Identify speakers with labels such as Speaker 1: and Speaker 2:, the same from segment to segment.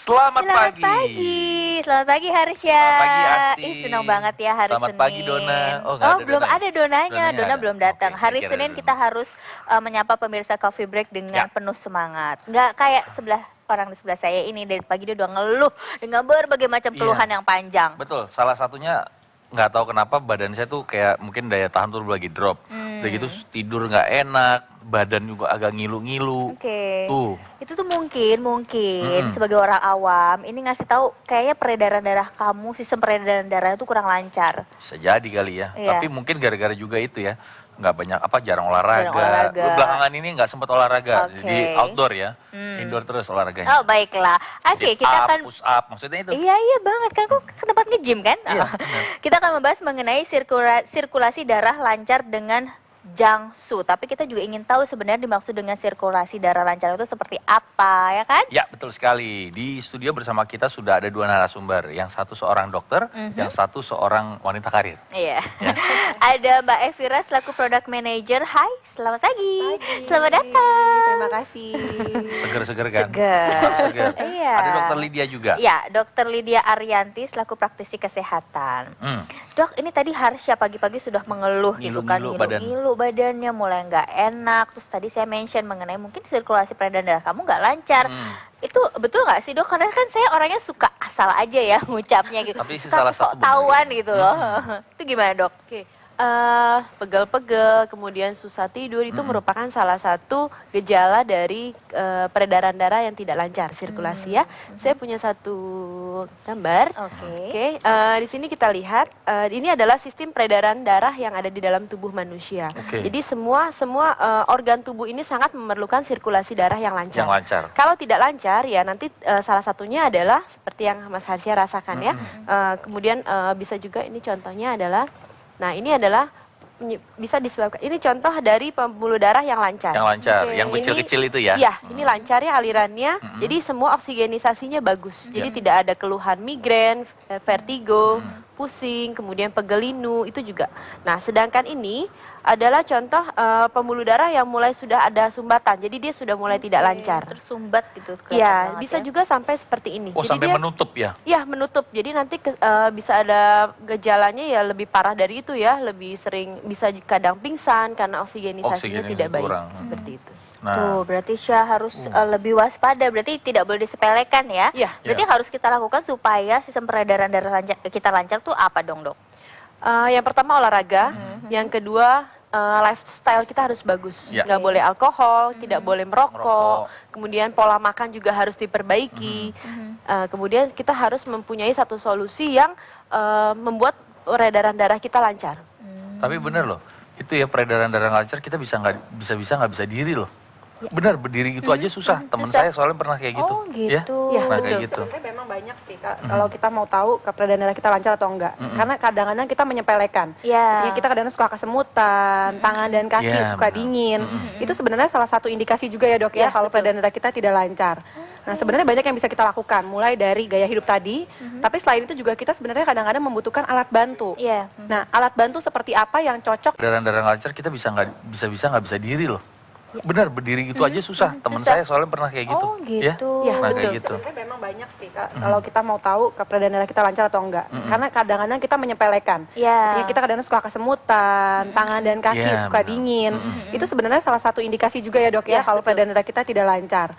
Speaker 1: Selamat pagi.
Speaker 2: Selamat pagi Harsya.
Speaker 1: Selamat pagi Asti.
Speaker 2: Senang banget ya hari
Speaker 1: Selamat
Speaker 2: Senin.
Speaker 1: pagi Dona.
Speaker 2: Oh,
Speaker 1: nggak ada
Speaker 2: belum
Speaker 1: Dona.
Speaker 2: ada Donanya. Dona
Speaker 1: ada.
Speaker 2: belum datang.
Speaker 1: Oke,
Speaker 2: Hari
Speaker 1: saya kira
Speaker 2: Senin
Speaker 1: ada
Speaker 2: kita
Speaker 1: Dona.
Speaker 2: harus menyapa pemirsa Coffee Break dengan
Speaker 1: Ya.
Speaker 2: penuh semangat. Nggak kayak sebelah orang di sebelah saya ini dari pagi dia udah ngeluh dengan berbagai macam keluhan
Speaker 1: Iya.
Speaker 2: yang panjang.
Speaker 1: Betul, salah satunya nggak tahu kenapa badan saya tuh kayak mungkin daya tahan tuh lagi drop. Udah gitu tidur nggak enak, badan juga agak ngilu-ngilu.
Speaker 2: Oke.
Speaker 1: Tuh,
Speaker 2: Itu tuh mungkin sebagai orang awam ini ngasih tahu kayaknya peredaran darah kamu, sistem peredaran darah itu kurang lancar.
Speaker 1: bisa jadi kali ya.
Speaker 2: Iya.
Speaker 1: Tapi mungkin gara-gara juga itu ya, nggak banyak jarang olahraga.
Speaker 2: Jarang olahraga.
Speaker 1: Belakangan ini nggak sempat olahraga,
Speaker 2: Oke.
Speaker 1: jadi outdoor ya, indoor terus olahraganya.
Speaker 2: Oh baiklah. Oke,
Speaker 1: Sit
Speaker 2: kita
Speaker 1: up,
Speaker 2: akan
Speaker 1: push up, maksudnya itu.
Speaker 2: Iya banget kan kok ke tempat nge-gym kan?
Speaker 1: Iya, benar.
Speaker 2: Kita akan membahas mengenai sirkulasi darah lancar dengan Jiangsu. Tapi kita juga ingin tahu sebenarnya dimaksud dengan sirkulasi darah lancar itu seperti apa, ya kan?
Speaker 1: Ya, betul sekali. Di studio bersama kita sudah ada dua narasumber. Yang satu seorang dokter, yang satu seorang wanita karir.
Speaker 2: Iya. Ada Mbak Evira selaku Product Manager. Hai, selamat pagi. Selamat datang.
Speaker 3: Terima kasih.
Speaker 1: Seger-seger kan?
Speaker 2: Seger.
Speaker 1: Seger.
Speaker 2: Iya.
Speaker 1: Ada dokter Lydia juga.
Speaker 2: Ya, Dokter Lydia Ariyanti selaku praktisi kesehatan.
Speaker 1: Hmm.
Speaker 2: Dok, ini tadi Harsya pagi-pagi sudah mengeluh gitu kan,
Speaker 1: Ngilu-ngilu badan.
Speaker 2: ngilu badannya mulai nggak enak. Terus tadi saya mention mengenai mungkin sirkulasi peredaran darah kamu nggak lancar. Itu betul nggak sih dok? Karena kan saya orangnya suka asal aja ya ngucapnya gitu.
Speaker 1: Tapi itu
Speaker 2: Suka
Speaker 1: salah satu
Speaker 2: sok tahuan
Speaker 1: benar.
Speaker 2: gitu loh. Itu gimana dok?
Speaker 3: Oke, pegel-pegel, kemudian susah tidur itu merupakan salah satu gejala dari peredaran darah yang tidak lancar, sirkulasi ya. Saya punya satu gambar.
Speaker 2: Oke.
Speaker 3: Di sini kita lihat ini adalah sistem peredaran darah yang ada di dalam tubuh manusia.
Speaker 1: Oke.
Speaker 3: Jadi semua organ tubuh ini sangat memerlukan sirkulasi darah yang lancar.
Speaker 1: Yang lancar.
Speaker 3: Kalau tidak lancar ya nanti salah satunya adalah seperti yang Mas Harsya rasakan ya. Kemudian bisa juga ini contohnya adalah, nah ini adalah bisa disebabkan, ini contoh dari pembuluh darah yang lancar.
Speaker 1: Yang lancar,
Speaker 3: Oke,
Speaker 1: yang kecil-kecil itu ya.
Speaker 3: Iya, ini lancar ya alirannya. Jadi semua oksigenisasinya bagus. Jadi tidak ada keluhan migrain, vertigo, pusing, kemudian pegel linu itu juga. Nah, sedangkan ini adalah contoh pembuluh darah yang mulai sudah ada sumbatan. Jadi dia sudah mulai tidak lancar.
Speaker 2: Tersumbat gitu. kelihatan
Speaker 3: Iya,
Speaker 2: banget
Speaker 3: bisa
Speaker 2: ya.
Speaker 3: juga sampai seperti ini.
Speaker 1: Oh,
Speaker 3: Jadi
Speaker 1: sampai
Speaker 3: dia,
Speaker 1: menutup ya.
Speaker 3: ya menutup. Jadi nanti bisa ada gejalanya ya lebih parah dari itu ya, lebih sering bisa kadang pingsan karena oksigenisasinya
Speaker 1: Oksigenisasi
Speaker 3: tidak baik
Speaker 1: kurang.
Speaker 3: seperti itu.
Speaker 1: Nah,
Speaker 2: Tuh, berarti Syah harus lebih waspada. Berarti tidak boleh disepelekan ya.
Speaker 3: Iya.
Speaker 2: Berarti yang harus kita lakukan supaya sistem peredaran darah kita lancar tuh apa dong, Dok?
Speaker 3: Yang pertama olahraga, yang kedua lifestyle kita harus bagus,
Speaker 1: Ya.
Speaker 3: nggak boleh alkohol, tidak boleh
Speaker 1: Merokok.
Speaker 3: merokok, kemudian pola makan juga harus diperbaiki, kemudian kita harus mempunyai satu solusi yang membuat peredaran darah kita lancar.
Speaker 1: tapi bener loh. Itu ya peredaran darah lancar kita nggak bisa diri loh. Bener, berdiri gitu aja susah. Temen
Speaker 2: Susah.
Speaker 1: saya soalnya pernah kayak gitu.
Speaker 2: Oh, gitu.
Speaker 3: Ya,
Speaker 1: Nah,
Speaker 3: betul.
Speaker 1: kayak gitu.
Speaker 4: Sebenarnya memang banyak sih Kak, kalau kita mau tahu peredaran darah kita lancar atau enggak. Karena kadang-kadang kita menyepelekan.
Speaker 2: Iya.
Speaker 4: Artinya kita kadang-kadang suka kesemutan, tangan dan kaki
Speaker 1: Iya,
Speaker 4: suka
Speaker 1: benar.
Speaker 4: dingin. Itu sebenarnya salah satu indikasi juga ya dok ya,
Speaker 3: Iya,
Speaker 4: kalau
Speaker 3: betul.
Speaker 4: peredaran darah kita tidak lancar. Nah sebenarnya banyak yang bisa kita lakukan, mulai dari gaya hidup tadi, tapi selain itu juga kita sebenarnya kadang-kadang membutuhkan alat bantu.
Speaker 2: Iya.
Speaker 4: Nah alat bantu seperti apa yang cocok?
Speaker 1: Peredaran darah lancar kita nggak bisa diri loh. Bener, berdiri gitu aja susah. Temen
Speaker 2: susah.
Speaker 1: saya soalnya pernah kayak gitu.
Speaker 2: Oh, gitu.
Speaker 3: Ya,
Speaker 1: Nah,
Speaker 3: betul.
Speaker 1: kayak gitu.
Speaker 4: Sebenarnya memang banyak sih Kak, kalau kita mau tahu peredaran darah kita lancar atau enggak. Karena kadang-kadang kita menyepelekan.
Speaker 2: Iya.
Speaker 4: Artinya kita kadang-kadang suka kesemutan, tangan dan kaki
Speaker 1: Iya,
Speaker 4: suka
Speaker 1: benar.
Speaker 4: dingin. Itu sebenarnya salah satu indikasi juga ya dok ya, kalau peredaran darah kita tidak lancar.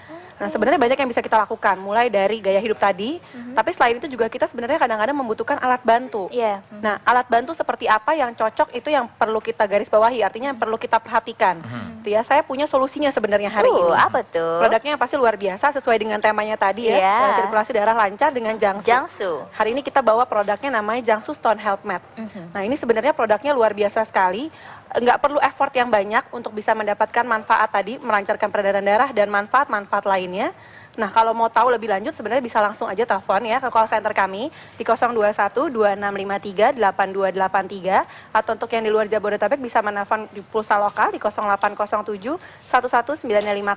Speaker 4: Nah sebenarnya banyak yang bisa kita lakukan, mulai dari gaya hidup tadi, tapi selain itu juga kita sebenarnya kadang-kadang membutuhkan alat bantu.
Speaker 2: Iya.
Speaker 4: Nah alat bantu seperti apa yang cocok itu yang perlu kita garis bawahi, artinya yang perlu kita perhatikan. Itu ya, saya punya solusinya sebenarnya hari ini.
Speaker 2: Apa tuh?
Speaker 4: Produknya yang pasti luar biasa sesuai dengan temanya tadi ya,
Speaker 2: Iya.
Speaker 4: sirkulasi darah lancar dengan Jiangsu.
Speaker 2: Jiangsu.
Speaker 4: Hari ini kita bawa produknya namanya Jiangsu Stone Health Mat. Nah ini sebenarnya produknya luar biasa sekali, nggak perlu effort yang banyak untuk bisa mendapatkan manfaat tadi, melancarkan peredaran darah dan manfaat-manfaat lainnya. Nah kalau mau tahu lebih lanjut sebenarnya bisa langsung aja telepon ya ke call center kami di 021 2653 8283, atau untuk yang di luar Jabodetabek bisa menelpon di pulsa lokal di 0807 1195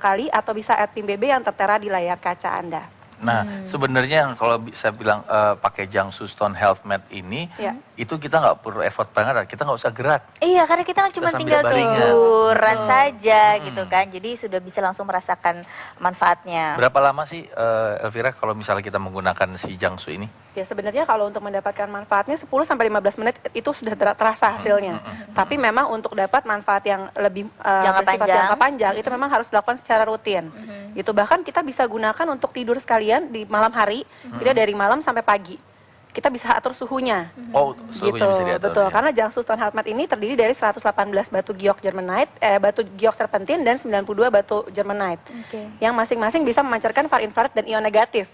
Speaker 4: kali, atau bisa @pimbb yang tertera di layar kaca Anda.
Speaker 1: Nah, sebenarnya kalau saya bilang pakai Jiangsu Stone Health Mat ini,
Speaker 4: Ya.
Speaker 1: itu kita nggak perlu effort banget, kita nggak usah gerak.
Speaker 2: Iya, karena kita kan cuma
Speaker 1: sambil
Speaker 2: tinggal
Speaker 1: baringan.
Speaker 2: tiduran saja gitu kan. Jadi sudah bisa langsung merasakan manfaatnya.
Speaker 1: Berapa lama sih Elvira kalau misalnya kita menggunakan si Jiangsu ini?
Speaker 4: Ya sebenarnya kalau untuk mendapatkan manfaatnya 10 sampai 15 menit itu sudah terasa hasilnya. Tapi memang untuk dapat manfaat yang lebih bersifat jangka panjang itu memang harus dilakukan secara rutin. Gitu, bahkan kita bisa gunakan untuk tidur sekalian di malam hari, tidak dari malam sampai pagi. Kita bisa atur suhunya.
Speaker 1: Oh, suhunya
Speaker 4: Gitu,
Speaker 1: bisa diatur.
Speaker 4: betul.
Speaker 1: Ya.
Speaker 4: Karena Jiangsu Stone Health Mat ini terdiri dari 118 batu giok Germanite, batu giok serpentin dan 92 batu Germanite.
Speaker 2: Oke.
Speaker 4: Yang masing-masing bisa memancarkan far infrared dan ion negatif.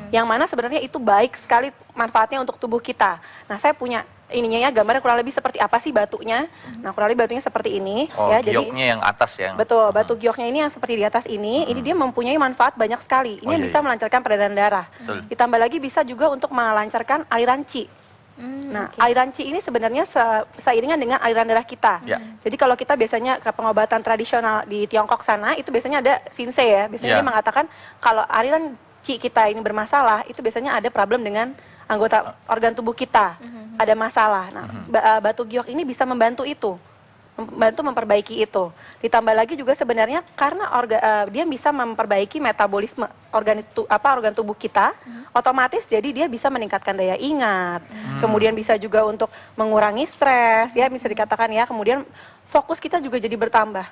Speaker 4: Yang mana sebenarnya itu baik sekali manfaatnya untuk tubuh kita. Nah, saya punya ininya ya, gambarnya kurang lebih seperti apa sih batunya. Nah, kurang lebih batunya seperti ini
Speaker 1: Oh,
Speaker 4: ya.
Speaker 1: gioknya yang atas yang.
Speaker 4: Betul, batu gioknya ini yang seperti di atas ini dia mempunyai manfaat banyak sekali. Ini
Speaker 1: Oh, iya,
Speaker 4: bisa
Speaker 1: iya.
Speaker 4: melancarkan peredaran darah.
Speaker 1: Betul.
Speaker 4: Ditambah lagi bisa juga untuk melancarkan aliran qi. Nah, aliran qi ini sebenarnya seiringan dengan aliran darah kita.
Speaker 1: Ya.
Speaker 4: Jadi kalau kita biasanya ke pengobatan tradisional di Tiongkok sana, itu biasanya ada Shinsei ya. Biasanya
Speaker 1: Ya.
Speaker 4: dia mengatakan kalau aliran qi kita ini bermasalah, itu biasanya ada problem dengan anggota organ tubuh kita. Ada masalah. Nah, batu giok ini bisa membantu itu. Membantu memperbaiki itu. Ditambah lagi juga sebenarnya karena dia bisa memperbaiki metabolisme organ tubuh kita, otomatis jadi dia bisa meningkatkan daya ingat. Kemudian bisa juga untuk mengurangi stres ya, bisa dikatakan ya. Kemudian fokus kita juga jadi bertambah.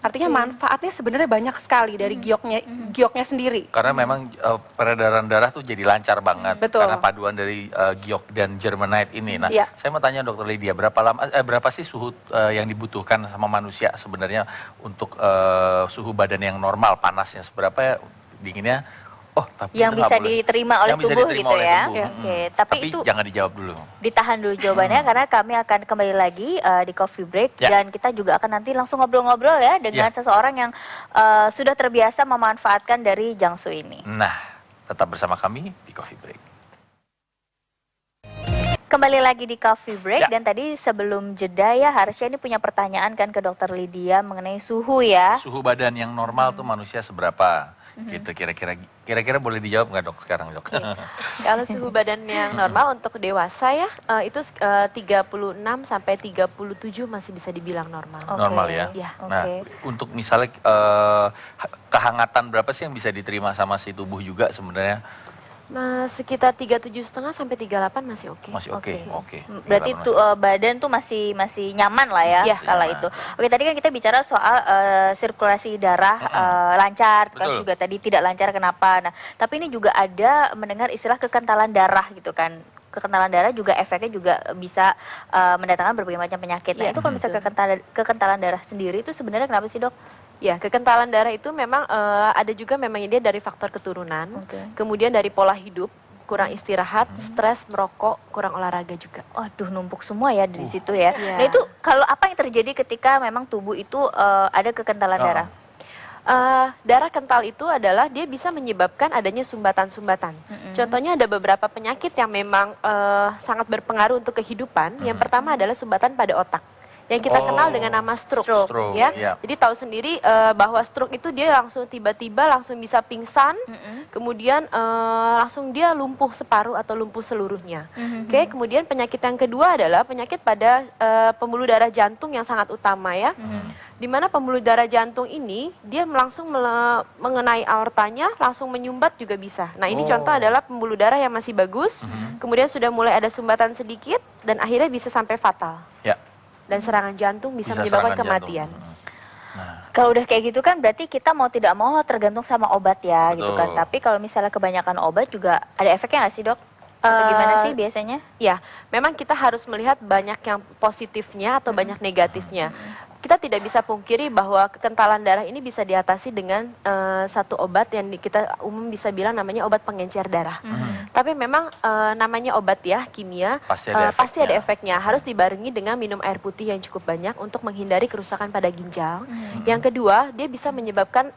Speaker 4: Artinya manfaatnya sebenarnya banyak sekali dari gioknya sendiri.
Speaker 1: Karena memang peredaran darah tuh jadi lancar banget.
Speaker 4: Betul.
Speaker 1: Karena paduan dari giok dan Germanite ini. Nah,
Speaker 4: Iya.
Speaker 1: saya mau tanya Dokter Lydia, berapa sih suhu yang dibutuhkan sama manusia sebenarnya untuk suhu badan yang normal, panasnya seberapa ya, dinginnya? Oh, tapi
Speaker 2: Yang
Speaker 1: itu nggak
Speaker 2: bisa
Speaker 1: boleh.
Speaker 2: diterima oleh
Speaker 1: Yang bisa
Speaker 2: tubuh
Speaker 1: diterima
Speaker 2: gitu
Speaker 1: oleh
Speaker 2: ya.
Speaker 1: tubuh.
Speaker 2: Oke, tapi itu
Speaker 1: jangan dijawab dulu.
Speaker 2: ditahan dulu jawabannya karena kami akan kembali lagi di coffee break
Speaker 1: Ya.
Speaker 2: dan kita juga akan nanti langsung ngobrol-ngobrol ya dengan seseorang yang sudah terbiasa memanfaatkan dari Jiangsu ini.
Speaker 1: Nah, tetap bersama kami di Coffee Break.
Speaker 2: Kembali lagi di coffee break
Speaker 1: Ya.
Speaker 2: dan tadi sebelum jeda ya Harsha ini punya pertanyaan kan ke Dokter Lydia mengenai suhu ya.
Speaker 1: Suhu badan yang normal tuh manusia seberapa? Gitu kira-kira boleh dijawab nggak Dok sekarang Dok?
Speaker 3: Kalau suhu badan yang normal untuk dewasa ya itu 36 sampai 37 masih bisa dibilang normal.
Speaker 2: Oke.
Speaker 1: Normal ya.
Speaker 3: Ya.
Speaker 1: Nah,
Speaker 2: Oke.
Speaker 1: untuk misalnya kehangatan berapa sih yang bisa diterima sama si tubuh juga sebenarnya?
Speaker 3: Nah, sekitar 37,5 sampai 38 masih oke.
Speaker 1: Masih oke. Oke.
Speaker 2: Berarti tuh badan tuh masih nyaman lah ya
Speaker 3: Iya.
Speaker 2: kala
Speaker 1: Nyaman.
Speaker 2: itu. Oke, tadi kan kita bicara soal sirkulasi darah lancar, kan
Speaker 1: Betul.
Speaker 2: juga tadi tidak lancar kenapa. Nah, tapi ini juga ada mendengar istilah kekentalan darah gitu kan. Kekentalan darah juga efeknya juga bisa mendatangkan berbagai macam penyakit. Nah,
Speaker 3: Iya,
Speaker 2: itu kalau misalnya kekentalan darah sendiri itu sebenarnya kenapa sih, Dok?
Speaker 3: Ya, kekentalan darah itu memang ada juga memang dia dari faktor keturunan,
Speaker 2: Oke.
Speaker 3: kemudian dari pola hidup, kurang istirahat, stres, merokok, kurang olahraga juga.
Speaker 2: Waduh, numpuk semua ya di situ ya.
Speaker 3: Iya.
Speaker 2: Nah, itu kalau apa yang terjadi ketika memang tubuh itu ada kekentalan
Speaker 1: Oh.
Speaker 2: darah?
Speaker 3: Darah kental itu adalah dia bisa menyebabkan adanya sumbatan-sumbatan. Contohnya ada beberapa penyakit yang memang sangat berpengaruh untuk kehidupan. Yang pertama adalah sumbatan pada otak. Yang kita
Speaker 1: Oh.
Speaker 3: kenal dengan nama stroke,
Speaker 1: Stroke,
Speaker 3: ya.
Speaker 1: iya.
Speaker 3: Jadi tahu sendiri bahwa stroke itu dia langsung tiba-tiba langsung bisa pingsan, kemudian langsung dia lumpuh separuh atau lumpuh seluruhnya. Oke, kemudian penyakit yang kedua adalah penyakit pada pembuluh darah jantung yang sangat utama ya. Di mana pembuluh darah jantung ini dia langsung mengenai aortanya, langsung menyumbat juga bisa. Nah, ini contoh adalah pembuluh darah yang masih bagus, kemudian sudah mulai ada sumbatan sedikit dan akhirnya bisa sampai fatal.
Speaker 1: Ya.
Speaker 3: Dan serangan jantung bisa
Speaker 1: Bisa
Speaker 3: menyebabkan
Speaker 1: serangan
Speaker 3: kematian.
Speaker 1: jantung. Nah,
Speaker 2: Kalau udah kayak gitu kan berarti kita mau tidak mau tergantung sama obat ya gitu kan.
Speaker 1: Betul.
Speaker 2: Tapi kalau misalnya kebanyakan obat juga ada efeknya nggak sih, Dok? Atau gimana sih biasanya?
Speaker 3: Ya, memang kita harus melihat banyak yang positifnya atau banyak negatifnya. Kita tidak bisa pungkiri bahwa kekentalan darah ini bisa diatasi dengan satu obat yang kita umum bisa bilang namanya obat pengencer darah. Tapi memang namanya obat ya, kimia,
Speaker 1: Pasti ada
Speaker 3: efeknya. Harus dibarengi dengan minum air putih yang cukup banyak untuk menghindari kerusakan pada ginjal. Yang kedua, dia bisa menyebabkan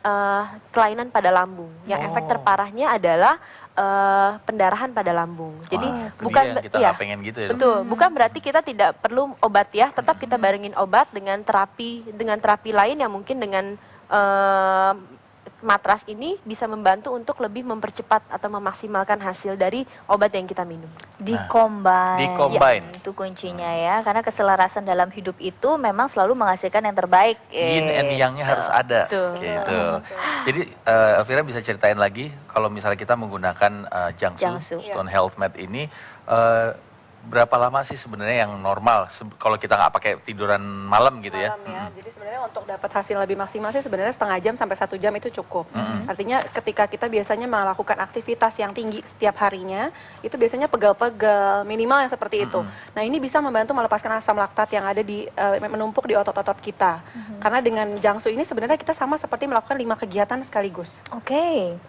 Speaker 3: kelainan pada lambung. Yang efek terparahnya adalah pendarahan pada lambung. Jadi
Speaker 1: wah, itu
Speaker 3: bukan
Speaker 1: dia yang kita
Speaker 3: ya,
Speaker 1: nggak pengen gitu ya. Dok?
Speaker 3: betul, bukan berarti kita tidak perlu obat ya, tetap kita barengin obat dengan terapi lain yang mungkin dengan matras ini bisa membantu untuk lebih mempercepat atau memaksimalkan hasil dari obat yang kita minum.
Speaker 2: Di-combine. Itu kuncinya ya, karena keselarasan dalam hidup itu memang selalu menghasilkan yang terbaik.
Speaker 1: Yin and yang-nya harus ada. Gitu. Jadi Elvira bisa ceritain lagi kalau misalnya kita menggunakan Jiangsu Stone Health Mat ini, berapa lama sih sebenarnya yang normal kalau kita nggak pakai tiduran malam gitu ya?
Speaker 4: Jadi sebenarnya untuk dapat hasil lebih maksimal sih sebenarnya setengah jam sampai 1 jam itu cukup. Artinya ketika kita biasanya melakukan aktivitas yang tinggi setiap harinya, itu biasanya pegal-pegal minimal yang seperti itu. Nah ini bisa membantu melepaskan asam laktat yang ada di menumpuk di otot-otot kita. Karena dengan Jiangsu ini sebenarnya kita sama seperti melakukan 5 kegiatan sekaligus.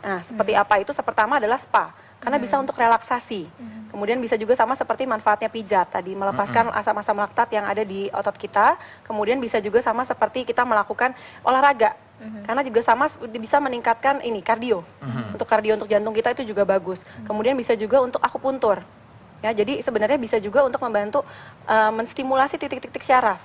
Speaker 4: Nah seperti apa itu? Pertama adalah spa. Karena bisa untuk relaksasi. Kemudian bisa juga sama seperti manfaatnya pijat tadi, melepaskan asam-asam laktat yang ada di otot kita. Kemudian bisa juga sama seperti kita melakukan olahraga. Karena juga sama bisa meningkatkan ini kardio. Untuk kardio untuk jantung kita itu juga bagus. Kemudian bisa juga untuk akupuntur. Ya, jadi sebenarnya bisa juga untuk membantu menstimulasi titik-titik syaraf.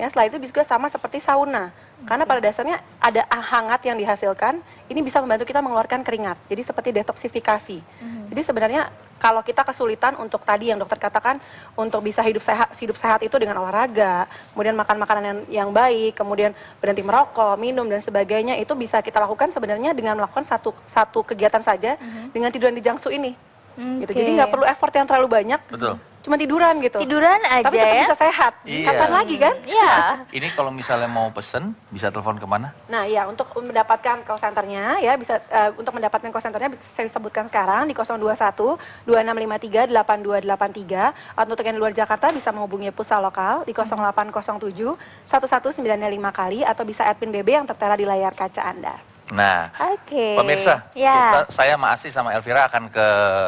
Speaker 4: Ya, setelah itu juga sama seperti sauna. Karena pada dasarnya ada hangat yang dihasilkan, ini bisa membantu kita mengeluarkan keringat. Jadi seperti detoksifikasi. Jadi sebenarnya kalau kita kesulitan untuk tadi yang dokter katakan untuk bisa hidup sehat itu dengan olahraga, kemudian makan makanan yang baik, kemudian berhenti merokok, minum dan sebagainya, itu bisa kita lakukan sebenarnya dengan melakukan satu kegiatan saja dengan tiduran di Jiangsu ini. Gitu. Jadi nggak perlu effort yang terlalu banyak.
Speaker 1: Betul.
Speaker 4: Cuma tiduran gitu.
Speaker 2: Tiduran aja
Speaker 4: tapi tetap
Speaker 2: ya.
Speaker 4: bisa sehat. Kapan lagi kan?
Speaker 2: Iya.
Speaker 1: Ini kalau misalnya mau pesen, bisa telepon kemana?
Speaker 4: Nah ya, untuk mendapatkan call centernya ya bisa untuk mendapatkan call centernya bisa saya sebutkan sekarang di 021 2653 8283 atau untuk yang di luar Jakarta bisa menghubungi pusat lokal di 0807 1195 kali atau bisa admin BB yang tertera di layar kaca Anda.
Speaker 1: Nah, pemirsa, saya Mas Asi sama Elvira akan ke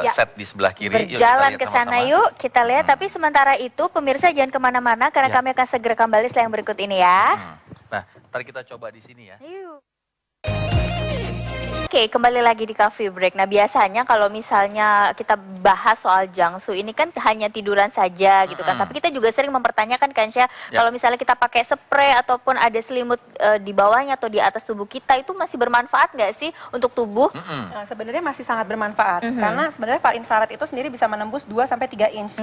Speaker 1: set di sebelah kiri.
Speaker 2: Berjalan ke sana yuk, kita lihat. Tapi sementara itu, pemirsa jangan kemana-mana karena kami akan segera kembali setelah yang berikut ini ya.
Speaker 1: Nah, ntar kita coba di sini ya.
Speaker 2: Yuk. Oke, kembali lagi di Coffee Break. Nah, biasanya kalau misalnya kita bahas soal Jiangsu ini kan hanya tiduran saja gitu kan. Tapi kita juga sering mempertanyakan kan, Syah, kalau misalnya kita pakai spray ataupun ada selimut di bawahnya atau di atas tubuh kita, itu masih bermanfaat nggak sih untuk tubuh?
Speaker 4: Nah, sebenarnya masih sangat bermanfaat. Karena sebenarnya far infrared itu sendiri bisa menembus 2-3 inch.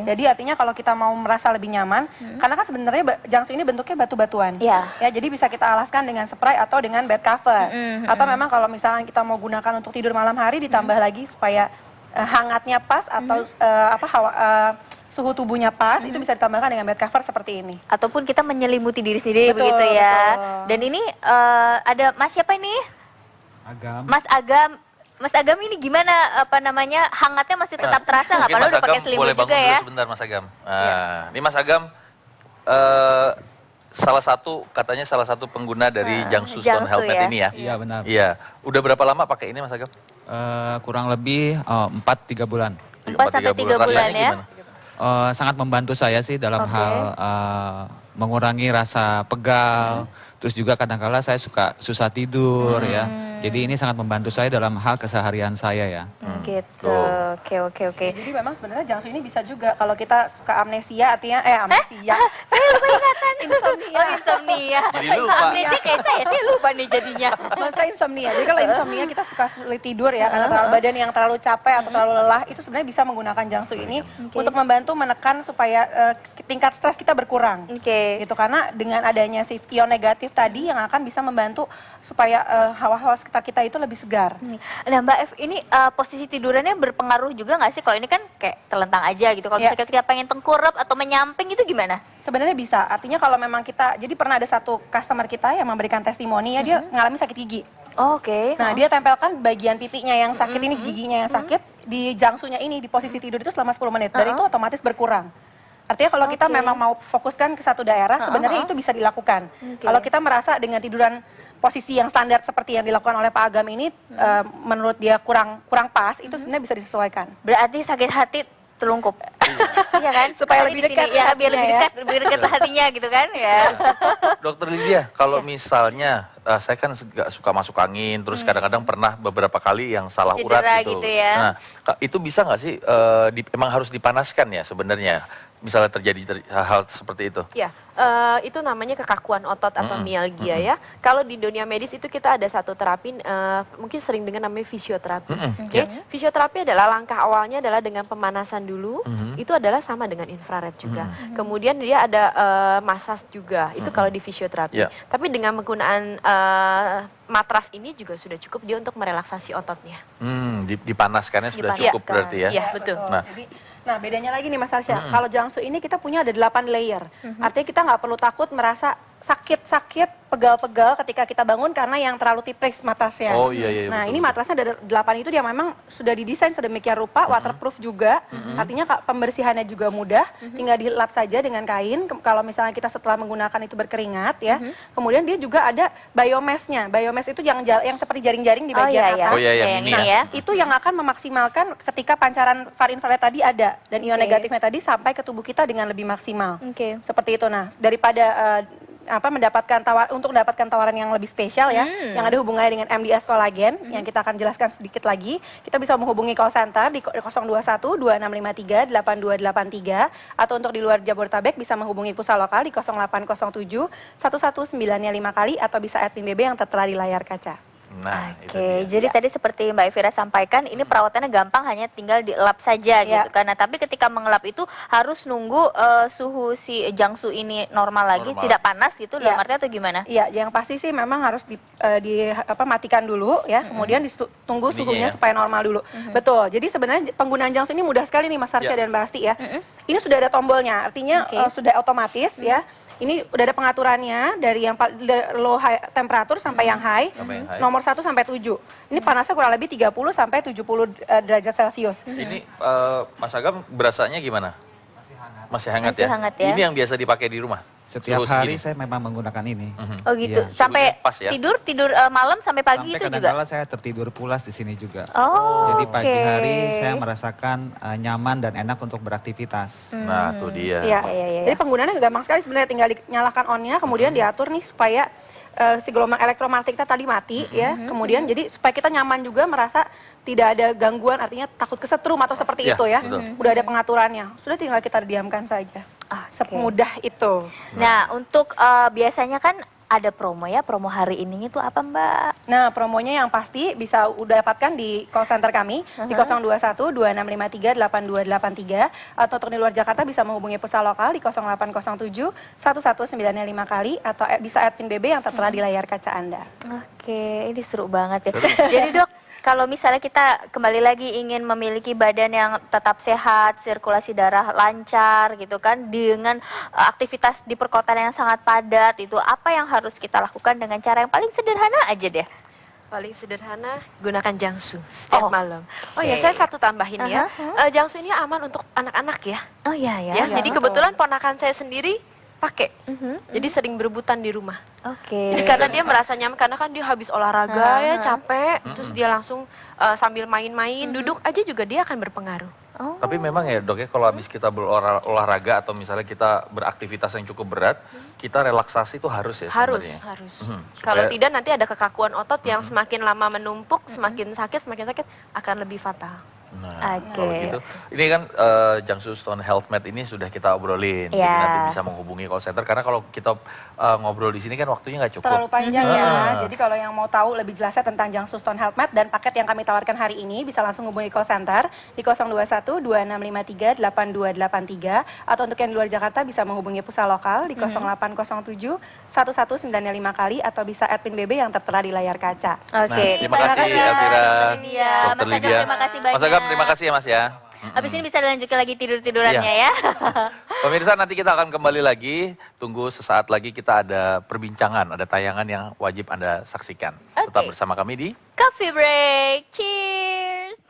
Speaker 4: Jadi artinya kalau kita mau merasa lebih nyaman, karena kan sebenarnya Jiangsu ini bentuknya batu-batuan. Ya, jadi bisa kita alaskan dengan spray atau dengan bed cover. Atau memang kalau misalnya kita mau gunakan untuk tidur malam hari ditambah lagi supaya hangatnya pas atau suhu tubuhnya pas, itu bisa ditambahkan dengan bed cover seperti ini.
Speaker 2: Ataupun kita menyelimuti diri sendiri begitu ya. Dan ini ada Mas siapa ini?
Speaker 5: Agam.
Speaker 2: Mas Agam. Mas Agam ini gimana hangatnya masih tetap terasa nggak? Padahal udah pakai selimut
Speaker 1: boleh
Speaker 2: juga ya.
Speaker 1: Sebentar Mas Agam. Ini Mas Agam salah satu pengguna dari Jiangsu Stone Health Mat ini ya.
Speaker 5: Iya benar.
Speaker 1: Iya. Udah berapa lama pakai ini Mas Agam?
Speaker 5: Kurang lebih 4-3 bulan.
Speaker 2: 4-3 bulan ya.
Speaker 5: Sangat membantu saya sih dalam hal mengurangi rasa pegal. Terus juga kadang-kala saya suka susah tidur ya. Jadi ini sangat membantu saya dalam hal keseharian saya ya.
Speaker 2: Gitu. Oke.
Speaker 4: Jadi memang sebenarnya Jiangsu ini bisa juga kalau kita suka amnesia, artinya amnesia.
Speaker 2: Saya lupa ingatan. Insomnia.
Speaker 1: Jadi lupa.
Speaker 2: Amnesia kayak saya lupa nih jadinya.
Speaker 4: Maksudnya insomnia. Jadi kalau insomnia kita suka sulit tidur ya karena badan yang terlalu capek atau terlalu lelah, itu sebenarnya bisa menggunakan Jiangsu ini untuk membantu menekan supaya tingkat stres kita berkurang. Gitu, karena dengan adanya si ion negatif tadi yang akan bisa membantu supaya hawa-hawa sekitar kita itu lebih segar.
Speaker 2: Nah Mbak F, ini posisi tidurannya berpengaruh juga nggak sih? Kalau ini kan kayak telentang aja gitu. Kalau misalnya kita pengen tengkurap atau menyamping itu gimana?
Speaker 4: Sebenarnya bisa. Artinya kalau memang kita, jadi pernah ada satu customer kita yang memberikan testimoni ya, dia ngalami sakit gigi. Nah dia tempelkan bagian pipinya yang sakit ini, giginya yang sakit, di Jiangsunya ini, di posisi tidur itu selama 10 menit. Dan itu otomatis berkurang. Artinya kalau kita memang mau fokuskan ke satu daerah, sebenarnya itu bisa dilakukan. Kalau kita merasa dengan tiduran posisi yang standar seperti yang dilakukan oleh Pak Agam ini, menurut dia kurang pas, itu sebenarnya bisa disesuaikan.
Speaker 2: Berarti sakit hati terlungkup. Iya kan?
Speaker 4: Supaya lebih dekat
Speaker 2: ya, biar lebih dekat hatinya gitu kan ya.
Speaker 1: Dokter Lydia, kalau misalnya saya kan gak suka masuk angin, terus kadang-kadang pernah beberapa kali yang salah urat gitu.
Speaker 2: Ya.
Speaker 1: Nah, itu bisa nggak sih emang harus dipanaskan ya sebenarnya? misalnya terjadi hal seperti itu?
Speaker 3: Ya, itu namanya kekakuan otot atau mialgia ya. Kalau di dunia medis itu kita ada satu terapi, mungkin sering dengar namanya fisioterapi. Fisioterapi adalah langkah awalnya adalah dengan pemanasan dulu, itu adalah sama dengan infrared juga. Kemudian dia ada massage juga, itu kalau di fisioterapi. Tapi dengan menggunakan matras ini juga sudah cukup dia untuk merelaksasi ototnya.
Speaker 1: Dipanaskannya sudah cukup berarti ya?
Speaker 3: Iya, betul.
Speaker 4: Nah, bedanya lagi nih Mas Arsya, kalau Jiangsu ini kita punya ada 8 layer. Artinya kita nggak perlu takut merasa sakit-sakit, pegal-pegal ketika kita bangun karena yang terlalu tipis matrasnya.
Speaker 1: Oh iya,
Speaker 4: nah,
Speaker 1: betul.
Speaker 4: ini matrasnya ada 8 itu dia memang sudah didesain sedemikian rupa, waterproof juga. Artinya pembersihannya juga mudah, tinggal dilap saja dengan kain. Kalau misalnya kita setelah menggunakan itu berkeringat ya. Kemudian dia juga ada biomassnya. Biomass itu yang seperti jaring-jaring di bagian atas.
Speaker 1: Oh iya, yang ini ya.
Speaker 4: Itu yang akan memaksimalkan ketika pancaran far infrared tadi ada dan ion negatifnya tadi sampai ke tubuh kita dengan lebih maksimal. Seperti itu. Nah, daripada untuk mendapatkan tawaran yang lebih spesial ya, yang ada hubungannya dengan MDS kolagen yang kita akan jelaskan sedikit lagi, kita bisa menghubungi call center di 021 2653 8283 atau untuk di luar Jabodetabek bisa menghubungi pusat lokal di 0807 1195 kali atau bisa @BB yang tertera di layar kaca.
Speaker 1: Nah,
Speaker 2: Oke, jadi tadi seperti Mbak Elvira sampaikan, ini perawatannya gampang, hanya tinggal dilap saja gitu kan. Nah, tapi ketika mengelap itu harus nunggu suhu si Jiangsu ini normal lagi, tidak panas gitu, dalam artinya atau gimana?
Speaker 4: Iya, yang pasti sih memang harus matikan dulu ya, kemudian ditunggu suhunya supaya normal dulu. Betul. Jadi sebenarnya penggunaan Jiangsu ini mudah sekali nih Mas Arsya dan Mbak Asti ya. Ini sudah ada tombolnya, artinya sudah otomatis ya. Ini udah ada pengaturannya dari yang low high temperatur sampai yang high, nomor 1 sampai 7. Ini panasnya kurang lebih 30 sampai 70 derajat Celcius.
Speaker 1: Ini Mas Agam berasanya gimana? Masih hangat ya? Ini yang biasa dipakai di rumah?
Speaker 5: Setiap hari saya memang menggunakan ini.
Speaker 2: Oh gitu, sampai tidur malam sampai pagi itu juga?
Speaker 5: Sampai kadang-kala saya tertidur pulas di sini juga. Jadi pagi hari saya merasakan nyaman dan enak untuk beraktivitas.
Speaker 1: Nah, tuh dia.
Speaker 4: Jadi penggunaannya gampang sekali sebenarnya, tinggal dinyalakan on-nya, kemudian diatur nih supaya si gelombang elektromagnetik kita tadi mati ya. Kemudian jadi supaya kita nyaman juga, merasa tidak ada gangguan, artinya takut kesetrum atau seperti itu ya. Udah ada pengaturannya. Sudah tinggal kita diamkan saja. Semudah itu.
Speaker 2: Nah, untuk biasanya kan ada promo ya, promo hari ini itu apa Mbak?
Speaker 4: Nah, promonya yang pasti bisa udah dapatkan di call center kami di 021 2653 8283 atau untuk di luar Jakarta bisa menghubungi pusat lokal di 0807 1195 kali atau bisa @BB yang tertera di layar kaca Anda.
Speaker 2: Oke, ini seru banget ya. Jadi Dok, kalau misalnya kita kembali lagi ingin memiliki badan yang tetap sehat, sirkulasi darah lancar gitu kan, dengan aktivitas di perkotaan yang sangat padat, itu apa yang harus kita lakukan dengan cara yang paling sederhana aja deh?
Speaker 3: Paling sederhana, gunakan Jiangsu setiap malam. Oh ya, saya satu tambahin ya. Jiangsu ini aman untuk anak-anak ya.
Speaker 2: Oh iya ya.
Speaker 3: Jadi kebetulan ponakan saya sendiri pakai. Jadi sering berebutan di rumah. Jadi karena dia merasa nyaman, karena kan dia habis olahraga ya capek, terus dia langsung sambil main-main, duduk aja juga dia akan berpengaruh.
Speaker 1: Tapi memang ya Dok ya, kalau habis kita berolahraga atau misalnya kita beraktivitas yang cukup berat, kita relaksasi itu harus ya sebenarnya.
Speaker 3: Harus. Kalau tidak nanti ada kekakuan otot yang semakin lama menumpuk, semakin sakit akan lebih fatal.
Speaker 1: Nah, kalau gitu, ini kan Jiangsu Stone Health Mat ini sudah kita obrolin, jadi nanti bisa menghubungi call center, karena kalau kita ngobrol di sini kan waktunya nggak cukup.
Speaker 4: Terlalu panjang ya, jadi kalau yang mau tahu lebih jelasnya tentang Jiangsu Stone Health Mat dan paket yang kami tawarkan hari ini, bisa langsung hubungi call center di 021 2653 8283 atau untuk yang di luar Jakarta bisa menghubungi pusat lokal di 0807 1195 kali atau bisa @BB yang tertera di layar kaca.
Speaker 1: Terima kasih Elvira, Dr. Lydia.
Speaker 2: Terima kasih banyak.
Speaker 1: Mas Agam, terima kasih ya Mas ya.
Speaker 2: Habis ini bisa dilanjutkan lagi tidur-tidurannya ya.
Speaker 1: Pemirsa, nanti kita akan kembali lagi. Tunggu sesaat lagi, kita ada perbincangan, ada tayangan yang wajib Anda saksikan. Tetap bersama kami di
Speaker 2: Coffee Break. Cheers.